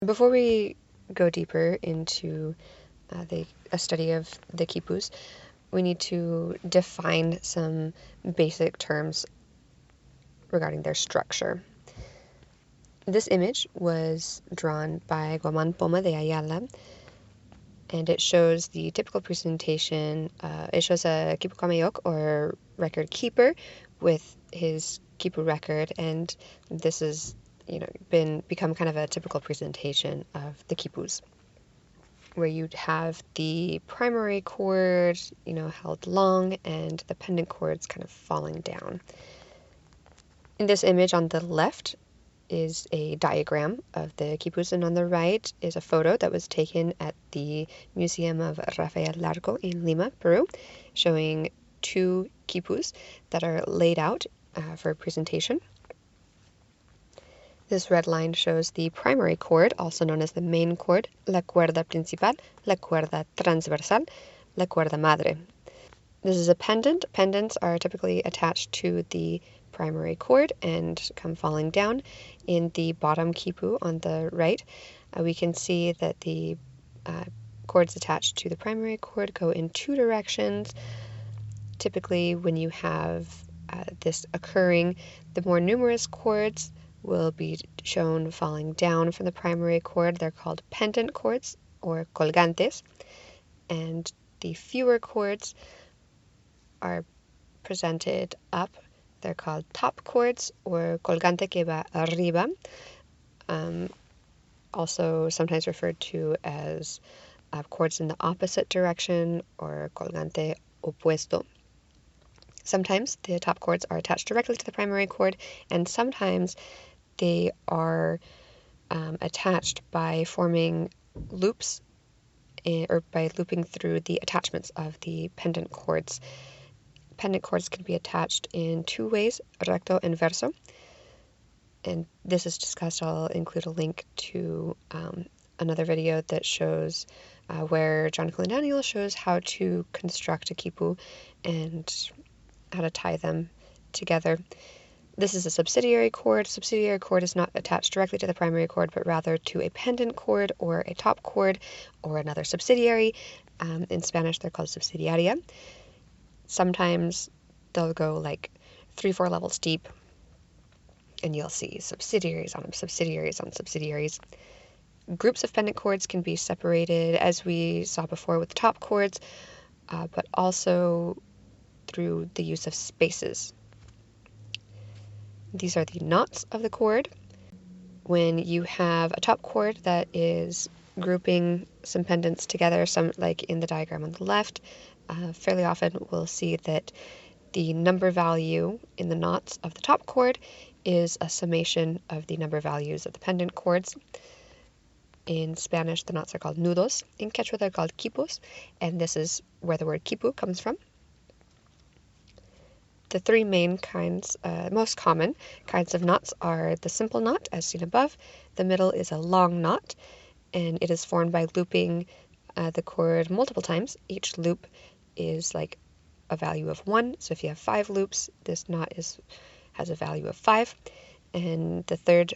Before we go deeper into a study of the Khipus, we need to define some basic terms regarding their structure. This image was drawn by Guaman Poma de Ayala, and it shows the typical presentation. It shows a Quipu Kamayok, or record keeper, with his Quipu record, and this has become kind of a typical presentation of the Quipus, where you'd have the primary chord, held long, and the pendant chords kind of falling down. In this image on the left is a diagram of the quipus, and on the right is a photo that was taken at the Museum of Rafael Larco in Lima, Peru, showing two quipus that are laid out for presentation. This red line shows the primary chord, also known as the main chord, la cuerda principal, la cuerda transversal, la cuerda madre. This is a pendant. Pendants are typically attached to the primary chord and come falling down. In the bottom quipu on the right, we can see that the chords attached to the primary chord go in two directions. Typically, when you have this occurring, the more numerous chords will be shown falling down from the primary chord. They're called pendant chords, or colgantes, and the fewer chords are presented up. They're called top chords, or colgante que va arriba, also sometimes referred to as chords in the opposite direction, or colgante opuesto. Sometimes the top chords are attached directly to the primary chord, and sometimes they are attached by forming loops or by looping through the attachments of the pendant chords. Pendant chords can be attached in two ways, recto and verso, and this is discussed. I'll include a link to another video that shows where John Daniel shows how to construct a quipu and how to tie them together. This is a subsidiary chord. Subsidiary chord is not attached directly to the primary chord, but rather to a pendant chord or a top chord or another subsidiary. In Spanish, they're called subsidiaria. Sometimes they'll go like 3-4 levels deep, and you'll see subsidiaries on subsidiaries on subsidiaries. Groups of pendant chords can be separated, as we saw before with the top chords, but also through the use of spaces. These are the knots of the chord. When you have a top chord that is grouping some pendants together, some like in the diagram on the left, fairly often we'll see that the number value in the knots of the top chord is a summation of the number values of the pendant chords. In Spanish, the knots are called nudos. In Quechua, they're called quipus, and this is where the word quipu comes from. The three main kinds, most common kinds of knots are the simple knot, as seen above. The middle is a long knot, and it is formed by looping the chord multiple times. Each loop is like a value of 1. So if you have 5 loops, this knot has a value of 5. And the third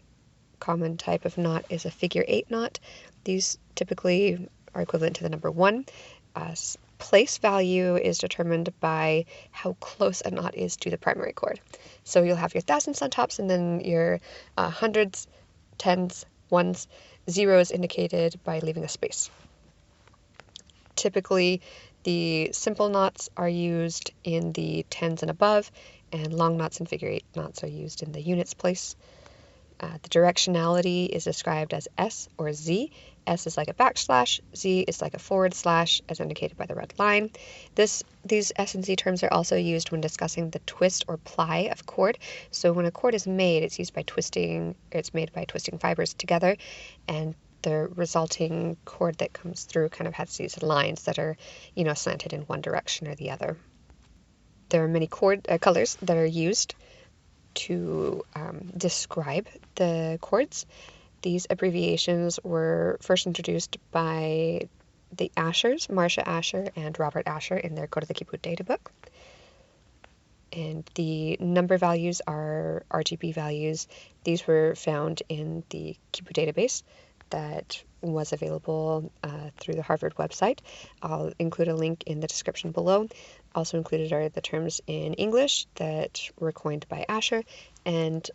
common type of knot is a figure 8 knot. These typically are equivalent to the number 1. Place value is determined by how close a knot is to the primary chord. So you'll have your thousands on tops, and then your hundreds, tens, ones, zeros indicated by leaving a space. Typically, the simple knots are used in the tens and above, and long knots and figure 8 knots are used in the units place. The directionality is described as S or Z. S is like a backslash, Z is like a forward slash, as indicated by the red line. These S and Z terms are also used when discussing the twist or ply of chord. So when a chord is made, it's made by twisting fibers together, and the resulting chord that comes through kind of has these lines that are, slanted in one direction or the other. There are many colors that are used to describe the chords. These abbreviations were first introduced by the Ashers, Marcia Asher and Robert Asher, in their Go to the Quipu data book. And the number values are RGB values. These were found in the Quipu database that was available through the Harvard website. I'll include a link in the description below. Also included are the terms in English that were coined by Asher, and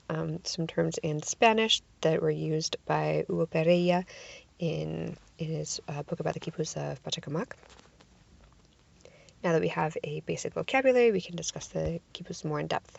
some terms in Spanish that were used by Hugo Pereira in his book about the Khipus of Pachacamac. Now that we have a basic vocabulary, we can discuss the Khipus more in depth.